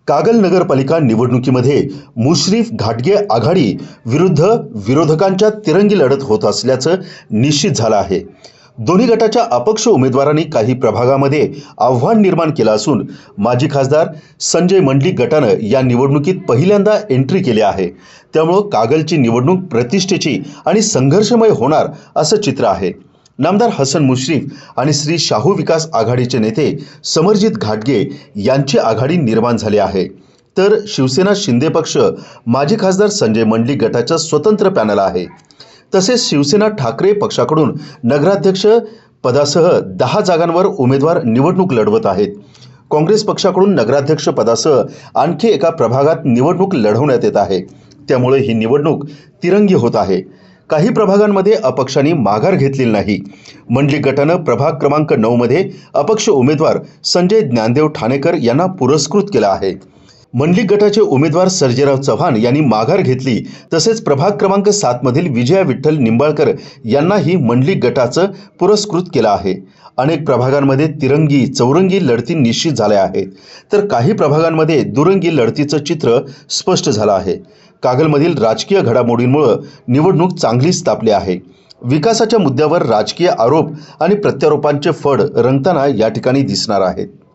कागल नगरपालिका निवडणुकीमध्ये मुश्रीफ घाटगे आघाडी विरुद्ध विरोधकांच्या तिरंगी लढत होत असल्याचं निश्चित झालं आहे। दोन्ही गटाच्या अपक्ष उमेदवारांनी काही प्रभागामध्ये आव्हान निर्माण केलं असून माजी खासदार संजय मंडलिक गटानं या निवडणुकीत पहिल्यांदा एंट्री केली आहे। त्यामुळे कागलची निवडणूक प्रतिष्ठेची आणि संघर्षमय होणार असं चित्र आहे। नामदार हसन मुश्रीफ आणि श्री शाहू विकास आघाडीचे नेते समरजित घाटगे यांची आघाडी निर्माण झाली आहे, तर शिवसेना शिंदे पक्ष माजी खासदार संजय मंडलिक गटाचा स्वतंत्र पॅनल आहे। तसेच शिवसेना ठाकरे पक्षाकडून नगराध्यक्ष पदासह 10 जागांवर उमेदवार निवडणूक लढवत आहेत। काँग्रेस पक्षाकडून नगराध्यक्ष पदासह आणखी एका प्रभागात निवडणूक लढवण्यात येत आहे। त्यामुळे ही निवडणूक तिरंगी होत आहे। काही प्रभागांमध्ये अपक्षांनी माघार घेतलेली नाही। मंडलिक गटानं प्रभाग क्रमांक 9 मध्ये अपक्ष उमेदवार संजय ज्ञानदेव ठाणेकर यांना पुरस्कृत केला आहे। मंडलिक गटाचे उमेदवार सर्जेराव चव्हाण यांनी माघार घेतली। तसेच प्रभाग क्रमांक 7 मधील विजया विठ्ठल निंबाळकर यांनाही मंडलिक गटाचं पुरस्कृत केलं आहे। अनेक प्रभागांमध्ये तिरंगी चौरंगी लढती निश्चित झाल्या आहेत, तर काही प्रभागांमध्ये दुरंगी लढतीचं चित्र स्पष्ट झालं आहे। कागलमधील राजकीय घडामोडींमुळे निवडणूक चांगलीच तापली आहे। विकासाच्या मुद्द्यावर राजकीय आरोप आणि प्रत्यारोपांचे फड रंगताना या ठिकाणी दिसणार आहेत।